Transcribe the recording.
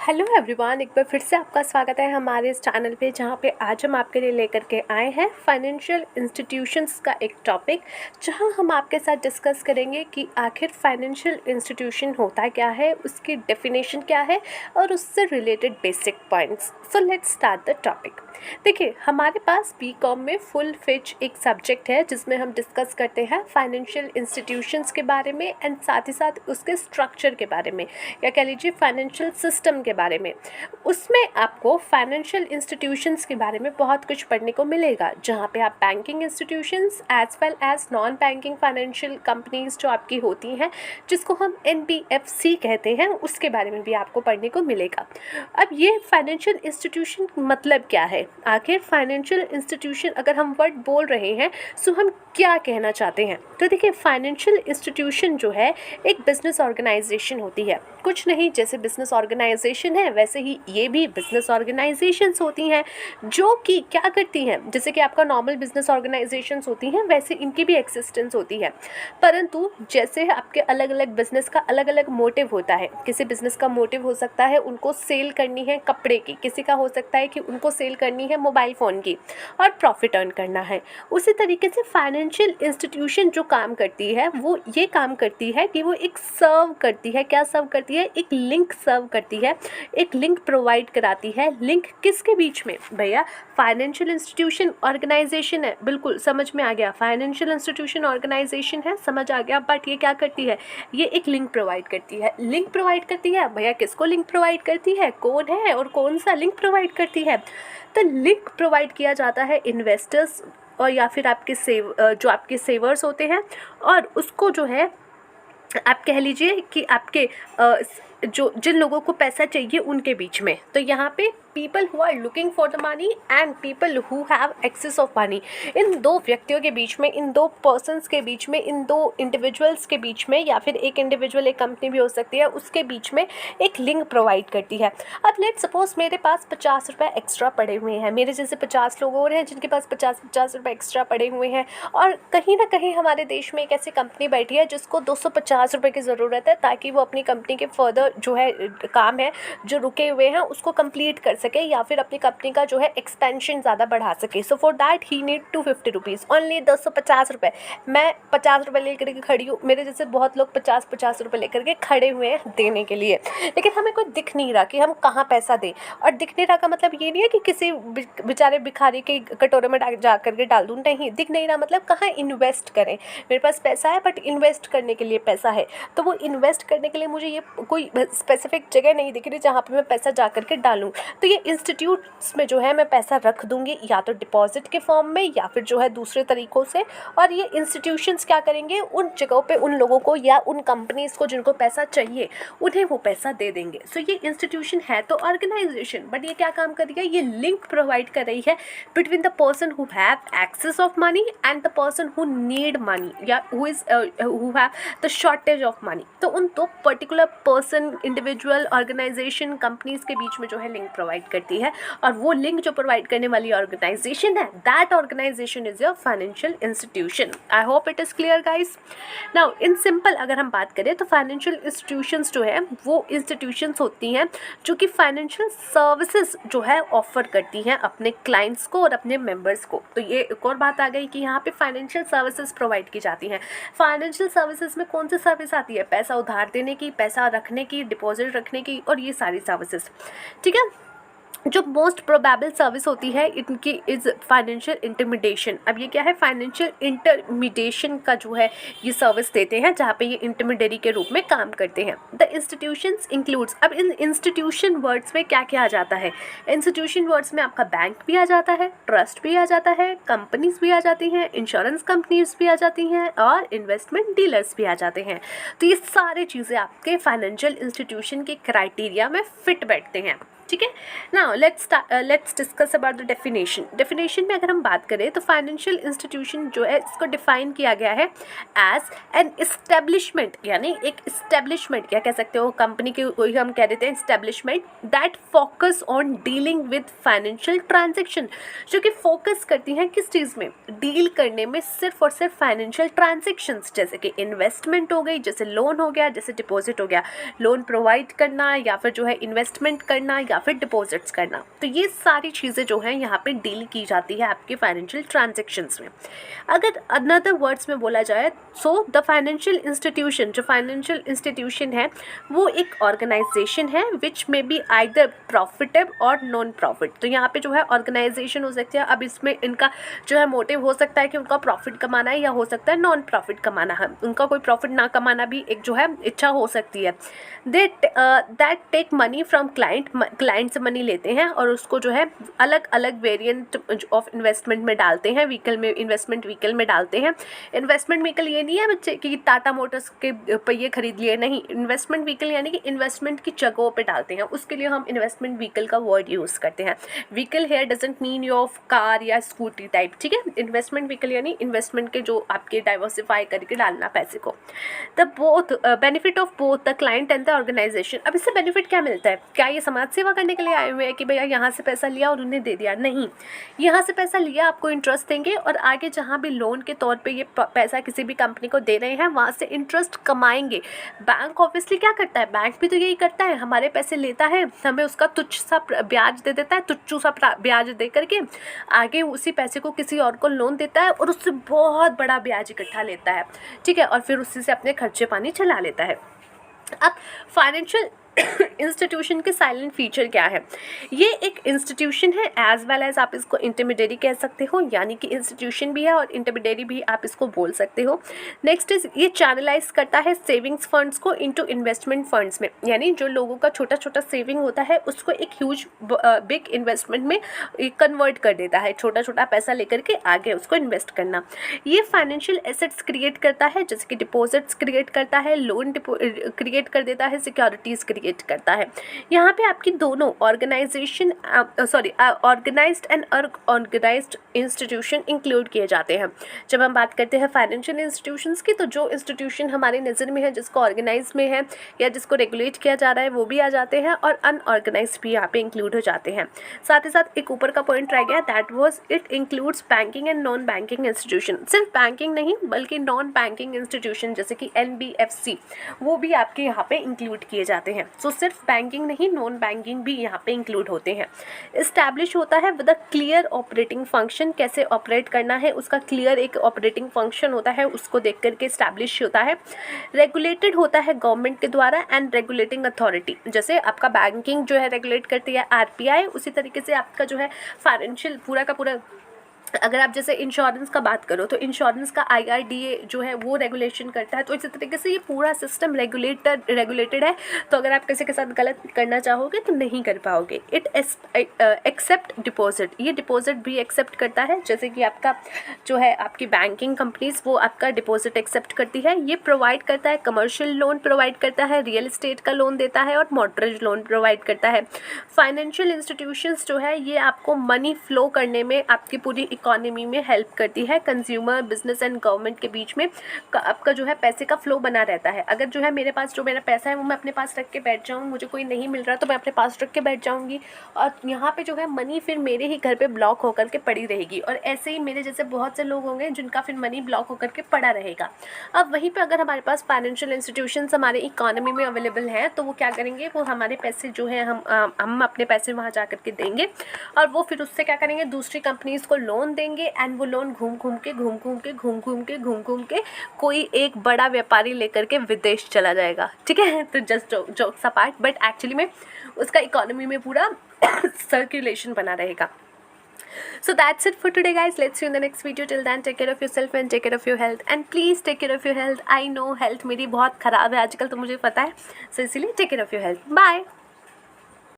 Hello everyone, एक बार फिर से आपका स्वागत है हमारे इस चैनल पे, जहाँ पे आज हम आपके लिए लेकर के आए हैं फाइनेंशियल इंस्टीट्यूशंस का एक टॉपिक, जहाँ हम आपके साथ डिस्कस करेंगे कि आखिर फाइनेंशियल इंस्टीट्यूशन होता क्या है, उसकी डेफिनेशन क्या है और उससे related basic points. So let's start the topic. देखिए, हमारे पास बीकॉम में फुल फिच एक सब्जेक्ट है जिसमें हम डिस्कस करते हैं फाइनेंशियल इंस्टीट्यूशंस के बारे में एंड साथ ही साथ उसके स्ट्रक्चर के बारे में, या कह लीजिए फाइनेंशियल सिस्टम के बारे में। उसमें आपको फाइनेंशियल इंस्टीट्यूशंस के बारे में बहुत कुछ पढ़ने को मिलेगा, जहाँ पे आप banking institutions as well as non banking financial companies जो आपकी होती हैं, जिसको हम NBFC कहते हैं, उसके बारे में भी आपको पढ़ने को मिलेगा। अब ये फाइनेंशियल इंस्टीट्यूशन मतलब क्या है, आखिर फाइनेंशियल इंस्टीट्यूशन अगर हम वर्ड बोल रहे हैं तो हम क्या कहना चाहते हैं। तो देखिए, फाइनेंशियल इंस्टीट्यूशन जो है एक बिजनेस ऑर्गेनाइजेशन होती है। कुछ नहीं, जैसे बिजनेस ऑर्गेनाइजेशन है वैसे ही ये भी बिजनेस ऑर्गेनाइजेशंस होती हैं, जो कि क्या करती हैं, जैसे कि आपका नॉर्मल बिजनेस ऑर्गेनाइजेशंस होती हैं वैसे इनकी भी एक्सिस्टेंस होती है। परंतु जैसे आपके अलग अलग बिजनेस का अलग अलग मोटिव होता है, किसी बिजनेस का मोटिव हो सकता है उनको सेल करनी है कपड़े की, किसी का हो सकता है कि उनको सेल करनी है मोबाइल फ़ोन की और प्रॉफिट अर्न करना है। उसी तरीके से फाइनेंशियल इंस्टीट्यूशन जो काम करती है वो ये काम करती है कि वो एक सर्व करती है। क्या सर्व करती है? एक लिंक सर्व करती है, एक लिंक प्रोवाइड कराती है। लिंक किसके बीच में भैया? फाइनेंशियल इंस्टीट्यूशन ऑर्गेनाइजेशन है, बिल्कुल समझ में आ गया। फाइनेंशियल इंस्टीट्यूशन ऑर्गेनाइजेशन है, समझ आ गया। बट ये क्या करती है? ये एक लिंक प्रोवाइड करती है। लिंक प्रोवाइड करती है भैया, किसको लिंक प्रोवाइड करती है? कौन है और कौन सा लिंक प्रोवाइड करती है? तो लिंक प्रोवाइड किया जाता है इन्वेस्टर्स और या फिर आपके जो आपके सेवर्स होते हैं, और उसको जो है आप कह लीजिए कि आपके जो जिन लोगों को पैसा चाहिए उनके बीच में। तो यहाँ पे people who are looking for the money and people who have access of money, इन दो व्यक्तियों के बीच में, इन दो पर्सन्स के बीच में, इन दो इंडिविजुअल्स के बीच में, या फिर एक इंडिविजुअल एक कंपनी भी हो सकती है, उसके बीच में एक लिंक प्रोवाइड करती है। अब लेट सपोज मेरे पास 50 रुपये एक्स्ट्रा पड़े हुए हैं, मेरे जैसे 50 लोग और हैं जिनके पास 50 रुपये एक्स्ट्रा पड़े हुए हैं, और कहीं ना कहीं हमारे देश में एक ऐसी कंपनी बैठी है जिसको 250 रुपये की ज़रूरत है, ताकि वो अपनी कंपनी के फर्दर जो है काम है जो रुके हुए हैं उसको कंप्लीट कर सके, या फिर अपनी कंपनी का जो है एक्सपेंशन ज़्यादा बढ़ा सके। So for that he need 250 rupees only, 250 रुपये। मैं 50 रुपये लेकर के खड़ी हूँ, मेरे जैसे बहुत लोग 50 रुपये लेकर के खड़े हुए हैं देने के लिए, लेकिन हमें कोई दिख नहीं रहा कि हम कहाँ पैसा दें। और दिख नहीं रहा का मतलब ये नहीं है कि किसी बेचारे भिखारी के कटोरे में जा करके डाल दूँ, नहीं। दिख नहीं रहा मतलब कहाँ इन्वेस्ट करें। मेरे पास पैसा है बट इन्वेस्ट करने के लिए पैसा है, तो वो इन्वेस्ट करने के लिए मुझे ये कोई स्पेसिफिक जगह नहीं दिख रही जहाँ पे मैं पैसा जा करके डालूँ। तो ये इंस्टीट्यूट्स में जो है मैं पैसा रख दूँगी, या तो डिपॉजिट के फॉर्म में या फिर जो है दूसरे तरीक़ों से। और ये इंस्टीट्यूशंस क्या करेंगे, उन जगहों पे उन लोगों को या उन कंपनीज़ को जिनको पैसा चाहिए उन्हें वो पैसा दे देंगे। सो ये इंस्टीट्यूशन है तो ऑर्गेनाइजेशन, बट ये क्या काम कर रही है? ये लिंक प्रोवाइड कर रही है between the person who have access of money and the person who need money, या who have the shortage of money. तो उन दो particular person, individual, organisation, companies के बीच में जो है लिंक प्रोवाइड करती है, और वो लिंक जो प्रोवाइड करने वाली ऑर्गेनाइजेशन है, that organisation is your financial institution. I hope it is clear guys. Now in simple अगर हम बात करें तो फाइनेंशियल इंस्टीट्यूशंस जो है वो इंस्टीट्यूशंस होती हैं जो कि फाइनेंशियल सर्विसेज जो है ऑफर करती हैं अपने क्लाइंट्स को और अपने मेंबर्स को। तो ये एक और बात आ गई कि यहाँ पे फाइनेंशियल सर्विसेज प्रोवाइड की जाती हैं। फाइनेंशियल सर्विसेज में कौन सी सर्विस आती है? पैसा उधार देने की, पैसा रखने की, डिपॉजिट रखने की, और ये सारी सर्विसेज, ठीक है। जो मोस्ट प्रोबेबल सर्विस होती है इनकी इज़ फाइनेंशियल इंटरमीडिएशन। अब ये क्या है? फाइनेंशियल इंटरमीडिएशन का जो है ये सर्विस देते हैं, जहाँ पे ये इंटरमीडियरी के रूप में काम करते हैं। द इंस्टीट्यूशंस इंक्लूड्स, अब इन इंस्टीट्यूशन वर्ड्स में क्या क्या आ जाता है? इंस्टीट्यूशन वर्ड्स में आपका बैंक भी आ जाता है, ट्रस्ट भी आ जाता है, कंपनीज भी आ जाती हैं, इंश्योरेंस कंपनीज भी आ जाती हैं, और इन्वेस्टमेंट डीलर्स भी आ जाते हैं। तो ये सारी चीज़ें आपके फाइनेंशियल इंस्टीट्यूशन के क्राइटेरिया में फिट बैठते हैं। ठीक है। Now let's discuss about the definition में अगर हम बात करें तो फाइनेंशियल इंस्टीट्यूशन जो है इसको डिफाइन किया गया है एज एन इस्टेब्लिशमेंट, यानी एक इस्टेब्लिशमेंट, क्या कह सकते हो, कंपनी के कोई हम कह देते हैं establishment that focus on dealing with financial transaction, जो कि फोकस करती हैं किस चीज़ में, डील करने में सिर्फ और सिर्फ फाइनेंशियल ट्रांजेक्शन्स, जैसे कि इन्वेस्टमेंट हो गई, जैसे लोन हो गया, जैसे डिपॉजिट हो गया, लोन प्रोवाइड करना या फिर जो है इन्वेस्टमेंट करना या फिर डिपॉजिट्स करना। तो ये सारी चीज़ें जो हैं यहाँ पे डील की जाती है आपके फाइनेंशियल ट्रांजैक्शंस में। अगर अनदर वर्ड्स में बोला जाए सो द फाइनेंशियल इंस्टीट्यूशन, जो फाइनेंशियल इंस्टीट्यूशन है वो एक ऑर्गेनाइजेशन है विच में बी आइदर प्रॉफिटेबल और नॉन प्रॉफिट। तो यहाँ पे जो है ऑर्गेनाइजेशन हो सकती है, अब इसमें इनका जो है मोटिव हो सकता है कि उनका प्रॉफिट कमाना है या हो सकता है नॉन प्रॉफिट कमाना है, उनका कोई प्रॉफिट ना कमाना भी एक जो है इच्छा हो सकती है। That take money from client से मनी लेते हैं और उसको जो है अलग अलग वेरिएंट ऑफ इन्वेस्टमेंट में डालते हैं, व्हीकल में, इन्वेस्टमेंट व्हीकल में डालते हैं। इन्वेस्टमेंट व्हीकल ये नहीं है बच्चे कि टाटा मोटर्स के पहिए खरीद लिए, नहीं, इन्वेस्टमेंट व्हीकल यानी कि इन्वेस्टमेंट की जगहों पे डालते हैं, उसके लिए हम इन्वेस्टमेंट व्हीकल का वर्ड यूज़ करते हैं। Vehicle here doesn't mean your car या स्कूटी टाइप, ठीक है। इन्वेस्टमेंट व्हीकल यानी इन्वेस्टमेंट के जो आपके डाइवर्सिफाई करके डालना पैसे को। The both benefit of both the client and the organisation. अब इससे बेनिफिट क्या मिलता है? क्या ये समाज सेवा करने के लिए आए हुए हैं कि भैया यहाँ से पैसा लिया और उन्हें दे दिया? नहीं, यहाँ से पैसा लिया, आपको इंटरेस्ट देंगे और आगे जहाँ भी लोन के तौर पे ये पैसा किसी भी कंपनी को दे रहे हैं वहाँ से इंटरेस्ट कमाएंगे। बैंक ऑब्वियसली क्या करता है, बैंक भी तो यही करता है, हमारे पैसे लेता है, हमें उसका तुच्छ सा ब्याज दे देता है, तुच्छ सा ब्याज दे करके आगे उसी पैसे को किसी और को लोन देता है और उससे बहुत बड़ा ब्याज इकट्ठा लेता है, ठीक है, और फिर उसी से अपने खर्चे पानी चला लेता है। अब फाइनेंशियल इंस्टीट्यूशन के साइलेंट फीचर क्या है? ये एक इंस्टीट्यूशन है एज वेल एज आप इसको इंटरमीडिएरी कह सकते हो, यानी कि इंस्टीट्यूशन भी है और इंटरमीडिएरी भी आप इसको बोल सकते हो। नेक्स्ट इज ये चैनलाइज करता है सेविंग्स फंड्स को इनटू इन्वेस्टमेंट फंड्स में, यानी जो लोगों का छोटा छोटा सेविंग होता है उसको एक ह्यूज बिग इन्वेस्टमेंट में कन्वर्ट कर देता है, छोटा छोटा पैसा लेकर के आगे उसको इन्वेस्ट करना। ये फाइनेंशियल एसेट्स क्रिएट करता है, जैसे कि डिपॉजिट्स क्रिएट करता है, लोन क्रिएट कर देता है, सिक्योरिटीज क्रिएट करता है। यहाँ पे आपकी दोनों organisation organised and unorganised institution include किए जाते हैं। जब हम बात करते हैं फाइनेंशियल इंस्टीट्यूशंस की, तो जो इंस्टीट्यूशन हमारी नज़र में है, जिसको ऑर्गेनाइज में है या जिसको रेगुलेट किया जा रहा है, वो भी आ जाते हैं और अनऑर्गेनाइज्ड भी यहाँ पे इंक्लूड हो जाते हैं। साथ ही साथ एक ऊपर का पॉइंट रह गया, that was it includes banking and non banking institution. सिर्फ बैंकिंग नहीं बल्कि नॉन बैंकिंग इंस्टीट्यूशन जैसे कि NBFC वो भी आपके यहाँ पे इंक्लूड किए जाते हैं। सो सिर्फ बैंकिंग नहीं, नॉन बैंकिंग भी यहाँ पे इंक्लूड होते हैं। इस्टेब्लिश होता है with a clear operating function, कैसे ऑपरेट करना है उसका क्लियर एक ऑपरेटिंग फंक्शन होता है, उसको देख करके इस्टेब्लिश होता है। रेगुलेटेड होता है गवर्नमेंट के द्वारा एंड रेगुलेटिंग अथॉरिटी, जैसे आपका बैंकिंग जो है रेगुलेट करती है RBI, उसी तरीके से आपका जो है फाइनेंशियल पूरा का पूरा, अगर आप जैसे इंश्योरेंस का बात करो तो इंश्योरेंस का IRDA जो है वो रेगुलेशन करता है। तो इसी तरीके से ये पूरा सिस्टम रेगुलेटेड है। तो अगर आप किसी के साथ गलत करना चाहोगे तो नहीं कर पाओगे। इट एक्सेप्ट डिपॉजिट, ये डिपॉजिट भी एक्सेप्ट करता है, जैसे कि आपका जो है आपकी बैंकिंग कंपनीज वो आपका डिपॉजिट एक्सेप्ट करती है। ये प्रोवाइड करता है कमर्शियल लोन प्रोवाइड करता है, रियल एस्टेट का लोन देता है और मॉर्टगेज लोन प्रोवाइड करता है। फाइनेंशियल इंस्टीट्यूशंस जो है ये आपको मनी फ्लो करने में, आपकी पूरी इकोनॉमी में हेल्प करती है। कंज्यूमर, बिजनेस एंड गवर्नमेंट के बीच में आपका जो है पैसे का फ्लो बना रहता है। अगर जो है मेरे पास जो मेरा पैसा है वो मैं अपने पास रख के बैठ जाऊँ, मुझे कोई नहीं मिल रहा तो मैं अपने पास रख के बैठ जाऊँगी और यहाँ पे जो है मनी फिर मेरे ही घर पे ब्लॉक होकर के पड़ी रहेगी। और ऐसे ही मेरे जैसे बहुत से लोग होंगे जिनका फिर मनी ब्लॉक होकर के पड़ा रहेगा। अब वहीं पर अगर हमारे पास फाइनेंशियल इंस्टीट्यूशंस हमारे इकोनॉमी में अवेलेबल हैं तो वो क्या करेंगे, वो हमारे पैसे जो है हम अपने पैसे वहाँ जा करके देंगे और वो फिर उससे क्या करेंगे, दूसरी कंपनीज़ को लोन देंगे एंड वो लोन घूम घूम के कोई एक बड़ा व्यापारी लेकर के विदेश चला जाएगा, ठीक है। तो just jokes apart, but actually में उसका इकोनॉमी में पूरा सर्कुलेशन बना रहेगा। So that's it for today guys. Let's see you in the next video. Till then take care of yourself and take care of your health and please take care of your health. I know health मेरी बहुत ख़राब है आजकल, तो मुझे पता है, so इसीलिए take care of your health. Bye.